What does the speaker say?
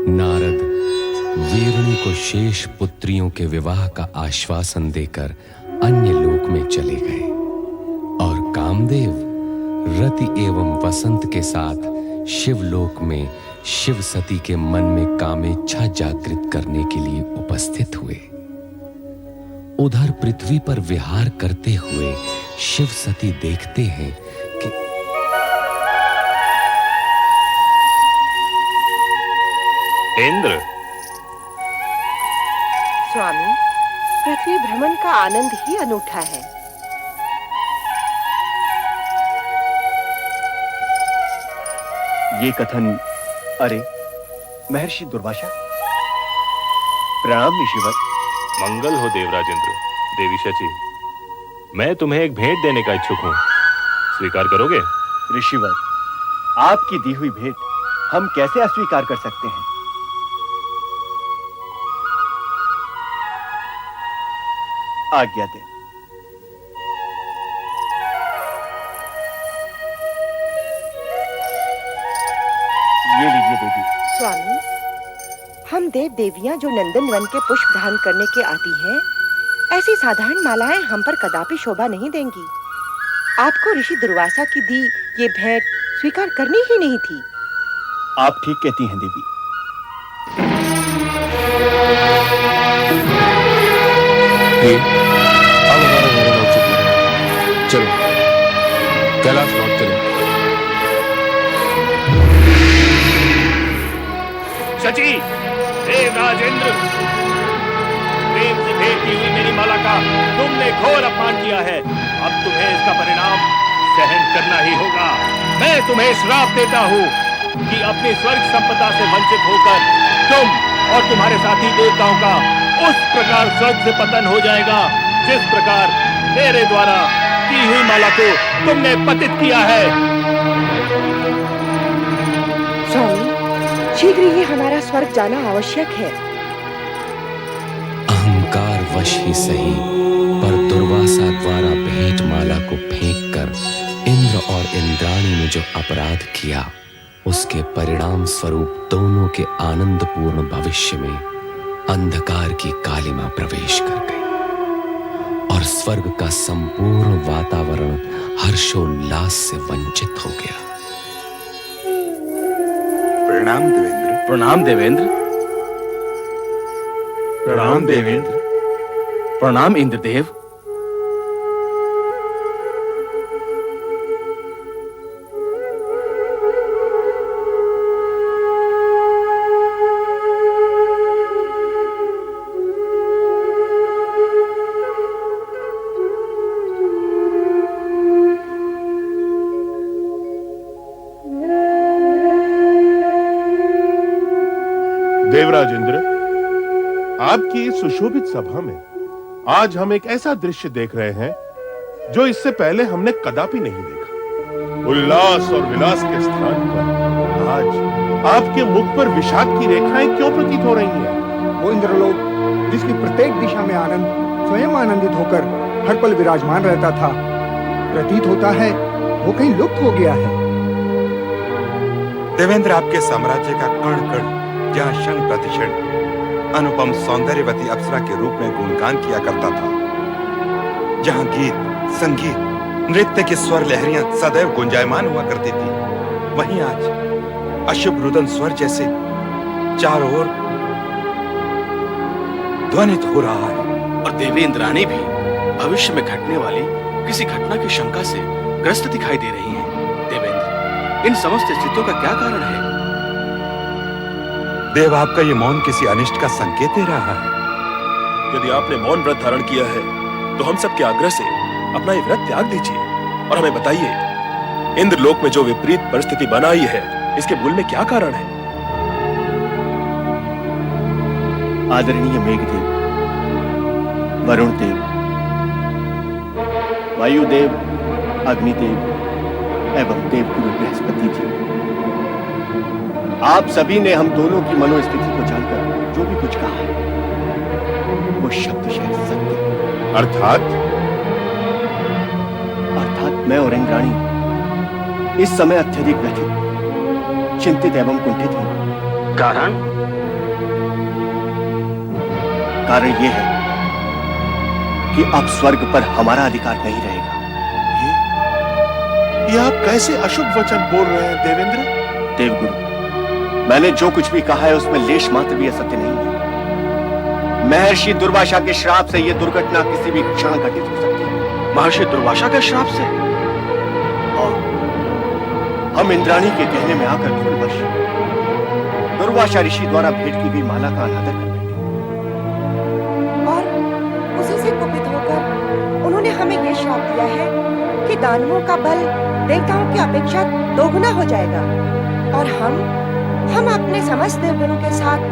नारद वीरणी को शेष पुत्रियों के विवाह का आश्वासन देकर अन्य लोक में चले गए और कामदेव रति एवं वसंत के साथ शिवलोक में शिव सती के मन में कामेच्छा जागृत करने के लिए उपस्थित हुए। उधर पृथ्वी पर विहार करते हुए शिव सती देखते हैं कि इंद्र। स्वामी, पृथ्वी भ्रमण का आनंद ही अनूठा है। ये कथन, अरे महर्षि दुर्वासा, प्रणाम ऋषिवर। मंगल हो देवराज इंद्र। देवी शची, मैं तुम्हें एक भेंट देने का इच्छुक हूं, स्वीकार करोगे? ऋषिवर, आपकी दी हुई भेंट हम कैसे अस्वीकार कर सकते हैं? आज्ञा दें। ये लीजिए देवी। स्वामी, हम देव देवियां जो नंदन वन के पुष्प धारण करने के आती हैं, ऐसी साधारण मालाएं हम पर कदापि शोभा नहीं देंगी। आपको ऋषि दुर्वासा की दी ये भेंट स्वीकार करनी ही नहीं थी। आप ठीक कहती हैं देवी। अब हमारा हरण हो चुकी है। चलो कैलाश लौट चलें। शची, देवराज इंद्र, प्रेम से भेंट की हुई मेरी माला का तुमने घोर अपमान किया है। अब तुम्हें इसका परिणाम सहन करना ही होगा। मैं तुम्हें श्राप देता हूँ कि अपनी स्वर्ग संपदा से वंचित होकर तुम और तुम्हारे साथी देवताओं का उस प्रकार स्वर्ग से पतन हो जाएगा जिस प्रकार मेरे द्वारा की हुई माला को तुमने पतित किया है। स्वामी, शीघ्र ही हमारा स्वर्ग जाना आवश्यक है। अहंकार वश ही सही, पर दुर्वासा द्वारा भेंट माला को फेंककर इंद्र और इंद्राणी ने जो अपराध किया, उसके परिणाम स्वरूप दोनों के आनंदपूर्ण भविष्य में अंधकार की कालिमा प्रवेश कर गई और स्वर्ग का संपूर्ण वातावरण हर्षोल्लास से वंचित हो गया। प्रणाम देवेंद्र। प्रणाम देवेंद्र। प्रणाम देवेंद्र। प्रणाम इंद्रदेव। देवराज इंद्र, आपकी इस सुशोभित सभा में आज हम एक ऐसा दृश्य देख रहे हैं जो इससे पहले हमने कदापि नहीं देखा। उल्लास और विलास के स्थान पर आज आपके मुख पर विषाद की रेखाएं क्यों प्रतीत हो रही हैं? वो इंद्रलोक जिसकी प्रत्येक दिशा में आनंद स्वयं आनंदित होकर हर पल विराजमान रहता था, प्रतीत होता है वो कहीं लुप्त हो गया है। देवेंद्र, आपके साम्राज्य का कण कण जहाँ क्षण प्रतिक्षण अनुपम सौंदर्यवती अप्सरा के रूप में गुणगान किया करता था, जहाँ गीत, संगीत, नृत्य की स्वर लहरियां सदैव गुंजायमान हुआ करती थी, वहीं आज अशुभ रुदन स्वर जैसे चारों ओर ध्वनित हो रहा है। और देवी इंद्राणी भी भविष्य में घटने वाली किसी घटना की शंका से ग्रस्त दिखाई दे रही हैं। देवेंद्र, इन समस्त स्थितियों का क्या कारण है? देव, आपका ये मौन किसी अनिष्ट का संकेत दे रहा है। यदि आपने मौन व्रत धारण किया है तो हम सबके आग्रह से अपना ये व्रत त्याग दीजिए और हमें बताइए, इंद्रलोक में जो विपरीत परिस्थिति बनाई है, इसके मूल में क्या कारण है? आदरणीय मेघदेव, वरुण देव, वायुदेव, अग्निदेव एवं देवगुरु बृहस्पति जी, आप सभी ने हम दोनों की मनोस्थिति को जानकर जो भी कुछ कहा है वो शब्दशः सत्य। अर्थात मैं और इंद्राणी इस समय अत्यधिक व्यथित, चिंतित एवं कुंठित हैं। कारण? कारण यह है कि अब स्वर्ग पर हमारा अधिकार नहीं रहेगा। ये आप कैसे अशुभ वचन बोल रहे हैं देवेंद्र? देवगुरु, मैंने जो कुछ भी कहा है उसमें लेश मात्र भी असत्य नहीं है। महर्षि दुर्वासा के श्राप से यह दुर्घटना किसी भी क्षण घटित हो सकती है। महर्षि दुर्वासा के श्राप से? और हम इंद्राणी के कहने में आकर भूलवश दुर्वासा ऋषि द्वारा भेंट की गई माला का अनादर कर बैठे और उसी से कुपित होकर उन्होंने हमें यह श्राप दिया है कि दानवों का बल देवताओं की अपेक्षा दोगुना हो जाएगा और हम अपने समस्त देवगणों के साथ